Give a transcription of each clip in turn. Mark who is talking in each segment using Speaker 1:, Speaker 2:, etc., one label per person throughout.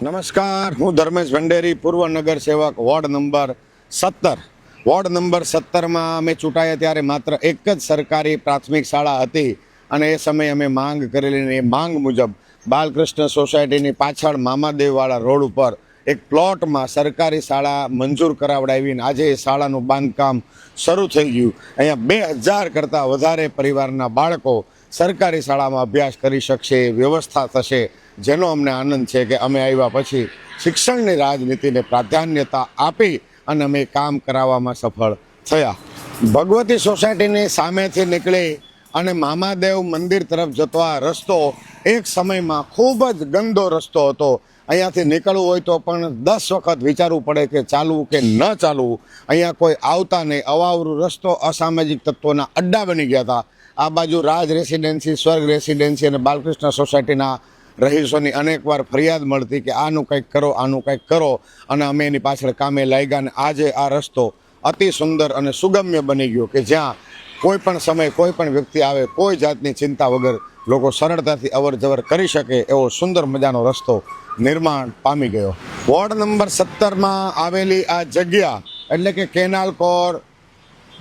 Speaker 1: નમસ્કાર, હું ધર્મેશ ભંડેરી, પૂર્વ નગર સેવક, વોર્ડ નંબર 17. વોર્ડ નંબર 17માં અમે ચૂંટાયા ત્યારે માત્ર એક જ સરકારી પ્રાથમિક શાળા હતી અને એ સમયે અમે માંગ કરેલી. એ માંગ મુજબ બાલકૃષ્ણ સોસાયટીની પાછળ મામાદેવવાળા રોડ ઉપર એક પ્લોટમાં સરકારી શાળા મંજૂર કરાવડાવીને આજે એ શાળાનું બાંધકામ શરૂ થઈ ગયું. અહીંયા 2000 કરતાં વધારે પરિવારના બાળકો સરકારી શાળામાં અભ્યાસ કરી શકશે, વ્યવસ્થા થશે, જેનો અમને આનંદ છે કે અમે આવ્યા પછી શિક્ષણની રાજનીતિને પ્રાધાન્યતા આપી અને અમે કામ કરાવવામાં સફળ થયા. ભગવતી સોસાયટીની સામેથી નીકળી અને મામાદેવ મંદિર તરફ જતો આ રસ્તો એક સમયમાં ખૂબ જ ગંદો રસ્તો હતો. અહીંયાથી નીકળવું હોય તો પણ 10 વખત વિચારવું પડે કે ચાલવું કે ન ચાલવું. અહીંયા કોઈ આવતા નહીં, અવાવરું રસ્તો અસામાજિક તત્વોના અડ્ડા બની ગયા હતા. આ બાજુ રાજ રેસિડેન્સી, સ્વર્ગ રેસિડેન્સી અને બાલકૃષ્ણ સોસાયટીના રહીશોની અનેકવાર ફરિયાદ મળતી કે આનું કંઈક કરો, આનું કંઈક કરો, અને અમે એની પાછળ કામે લાગ્યા. અને આજે આ રસ્તો અતિ સુંદર અને સુગમ્ય બની ગયો કે જ્યાં કોઈ પણ સમયે કોઈ પણ વ્યક્તિ આવે, કોઈ જાતની ચિંતા વગર લોકો સરળતાથી અવર જવર કરી શકે એવો સુંદર મજાનો રસ્તો નિર્માણ પામી ગયો. વોર્ડ નંબર 17માં આવેલી આ જગ્યા એટલે કે કેનાલ કોર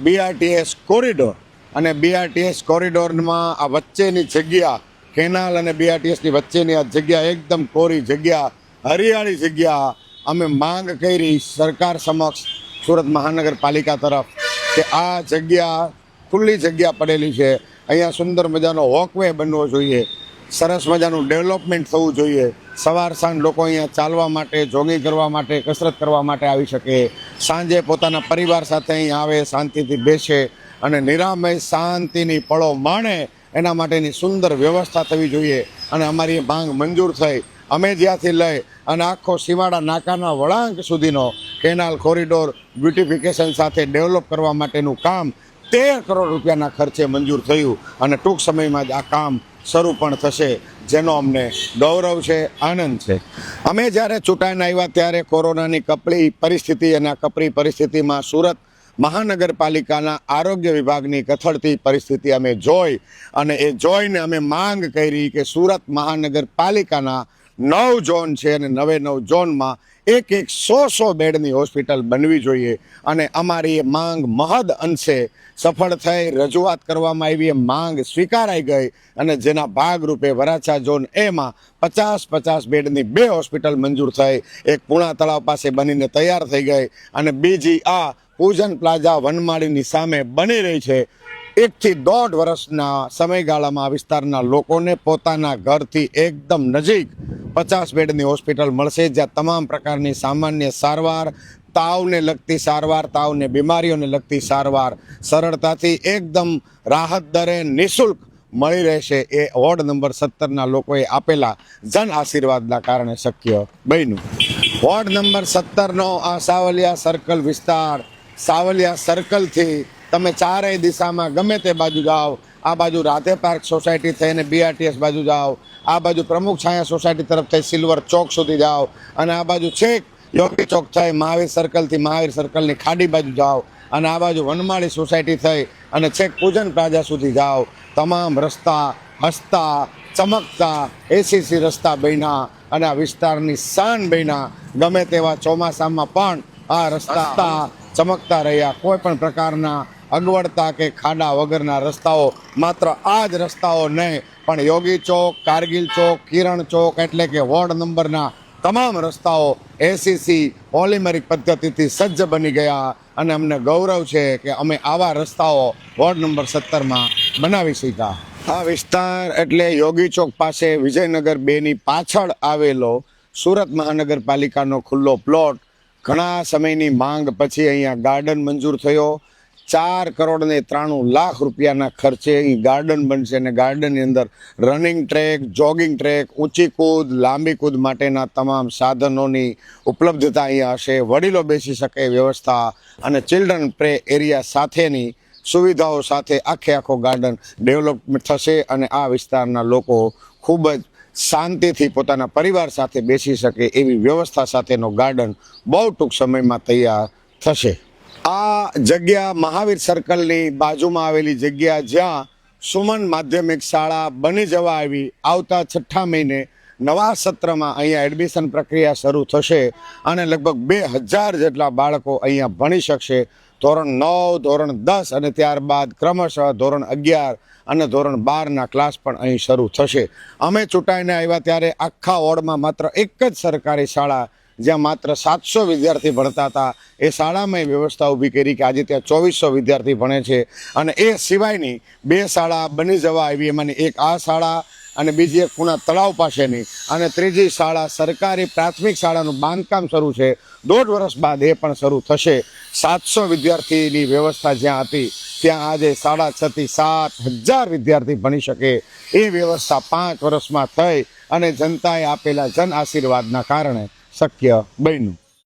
Speaker 1: BRTS કોરિડોર, અને BRTS કોરિડોરમાં આ વચ્ચેની જગ્યા, કેનાલ અને BRTSની વચ્ચેની આ જગ્યા એકદમ કોરી જગ્યા, હરિયાળી જગ્યા. અમે માંગ કરી સરકાર સમક્ષ, સુરત મહાનગરપાલિકા તરફ, કે આ જગ્યા ખુલ્લી જગ્યા પડેલી છે, અહીંયા સુંદર મજાનો વોકવે બનવો જોઈએ, સરસ મજાનું ડેવલપમેન્ટ થવું જોઈએ. સવાર સાંજ લોકો અહીંયા ચાલવા માટે, જોગિંગ કરવા માટે, કસરત કરવા માટે આવી શકે. સાંજે પોતાના પરિવાર સાથે અહીંયા આવે, શાંતિથી બેસે અને નિરામય શાંતિની પળો માણે, એના માટેની સુંદર વ્યવસ્થા થવી જોઈએ. અને અમારી માંગ મંજૂર થઈ. અમે જ્યાંથી લઈ અને આખો સીમાડા નાકાના વળાંક સુધીનો કેનાલ કોરિડોર બ્યુટિફિકેશન સાથે ડેવલપ કરવા માટેનું કામ 13 કરોડ રૂપિયાના ખર્ચે મંજૂર થયું અને ટૂંક સમયમાં જ આ કામ શરૂ પણ થશે, જેનો અમને ગૌરવ છે, આનંદ છે. અમે જ્યારે ચૂંટાઈને આવ્યા ત્યારે કોરોનાની કપરી પરિસ્થિતિ, અને આ કપરી પરિસ્થિતિમાં સુરત મહાનગરપાલિકાના આરોગ્ય વિભાગની કથળતી પરિસ્થિતિ અમે જોઈ, અને એ જોઈને અમે માંગ કરી કે સુરત મહાનગરપાલિકાના 9 ઝોન છે અને 9 ઝોનમાં એક 100 બેડની હોસ્પિટલ બનવી જોઈએ. અને અમારી એ માંગ મહદ અંશે સફળ થઈ. રજૂઆત કરવામાં આવી, એ માંગ સ્વીકારાઈ ગઈ, અને જેના ભાગરૂપે વરાછા ઝોન એમાં 50 બેડની 2 હોસ્પિટલ મંજૂર થઈ. એક પુણા તળાવ પાસે બનીને તૈયાર થઈ ગઈ, અને બીજી આ પૂજન પ્લાઝા વનમાળીની સામે બની રહી છે. 1 થી 1.5 વર્ષના સમયગાળામાં આ વિસ્તારના લોકોને પોતાના ઘરથી એકદમ નજીક 50 બેડની હોસ્પિટલ મળશે, જ્યાં તમામ પ્રકારની સામાન્ય સારવાર, તાવને લગતી સારવાર, તાવને બીમારીઓને લગતી સારવાર સરળતાથી એકદમ રાહત દરે નિઃશુલ્ક મળી રહેશે. એ વોર્ડ નંબર 17ના લોકોએ આપેલા જન આશીર્વાદના કારણે શક્ય બન્યું. વોર્ડ નંબર 17નો આ સાવલિયા સર્કલ વિસ્તાર, સાવલિયા સર્કલથી તમે ચારેય દિશામાં ગમે તે બાજુ જાઓ, આ બાજુ રાધે પાર્ક સોસાયટી થઈને BRTS બાજુ જાઓ, આ બાજુ પ્રમુખ છાયા સોસાયટી તરફ થઈ સિલ્વર ચોક સુધી જાઓ, અને આ બાજુ છેક યોગી ચોક થઈ મહાવીર સર્કલથી મહાવીર સર્કલની ખાડી બાજુ જાઓ, અને આ બાજુ વનમાળી સોસાયટી થઈ અને છેક પૂજન પ્લાઝા સુધી જાઓ. તમામ રસ્તા હસતા ચમકતા ACC રસ્તા બન્યા, અને આ વિસ્તારની શાન બન્યા. ગમે તેવા ચોમાસામાં પણ આ રસ્તા ચમકતા રહ્યા. કોઈ પણ પ્રકારના અગવડતા કે ખાડા વગરના રસ્તાઓ. માત્ર આ જ રસ્તાઓ નહીં, પણ યોગી ચોક, કારગિલ ચોક, કિરણ ચોક, એટલે કે વોર્ડ નંબરના તમામ રસ્તાઓ ACC પોલિમરિક પદ્ધતિથી સજ્જ બની ગયા. અને અમને ગૌરવ છે કે અમે આવા રસ્તાઓ વોર્ડ નંબર 17માં બનાવી શક્યા. આ વિસ્તાર એટલે યોગી ચોક પાસે વિજયનગર 2ની પાછળ આવેલો સુરત મહાનગરપાલિકાનો ખુલ્લો પ્લોટ. ઘણા સમયની માંગ પછી અહીંયા ગાર્ડન મંજૂર થયો. 4 કરોડ ને 93 લાખ રૂપિયાના ખર્ચે અહીં ગાર્ડન બનશે, અને ગાર્ડનની અંદર રનિંગ ટ્રેક, જોગિંગ ટ્રેક, ઊંચી કૂદ, લાંબી કૂદ માટેના તમામ સાધનોની ઉપલબ્ધતા અહીંયા હશે. વડીલો બેસી શકે વ્યવસ્થા, અને ચિલ્ડ્રન પ્લે એરિયા સાથેની સુવિધાઓ સાથે આખો ગાર્ડન ડેવલપમેન્ટ થશે. અને આ વિસ્તારના લોકો ખૂબ જ શાંતિથી પોતાના પરિવાર સાથે બેસી શકે એવી વ્યવસ્થા સાથેનો ગાર્ડન બહુ ટૂંક સમયમાં તૈયાર થશે. આ જગ્યા મહાવીર સર્કલની બાજુમાં આવેલી જગ્યા, જ્યાં સુમન માધ્યમિક શાળા બની જવા આવી. આવતા 6 મહિને નવા સત્રમાં અહીંયા એડમિશન પ્રક્રિયા શરૂ થશે અને લગભગ 2000 જેટલા બાળકો અહીંયા ભણી શકશે. ધોરણ 9, ધોરણ 10 અને ત્યારબાદ ક્રમશઃ ધોરણ 11 અને ધોરણ 12ના ક્લાસ પણ અહીં શરૂ થશે. અમે ચૂંટાઈને આવ્યા ત્યારે આખા વોર્ડમાં માત્ર એક જ સરકારી શાળા જ્યાં માત્ર 700 વિદ્યાર્થી ભણતા હતા એ શાળામાં એ વ્યવસ્થા ઊભી કરી કે આજે ત્યાં 2400 વિદ્યાર્થી ભણે છે. અને એ સિવાયની 2 શાળા બની જવા આવી, એમાંની એક આ શાળા અને બીજી એક પૂના તળાવ પાસેની, અને ત્રીજી શાળા સરકારી પ્રાથમિક શાળાનું બાંધકામ શરૂ છે. 1.5 વર્ષ બાદ એ પણ શરૂ થશે. 700 વિદ્યાર્થીની વ્યવસ્થા જ્યાં હતી ત્યાં આજે 6.5 થી 7,000 વિદ્યાર્થી ભણી શકે એ વ્યવસ્થા 5 વર્ષમાં થઈ અને જનતાએ આપેલા જન આશીર્વાદના કારણે શક્ય બન્યું.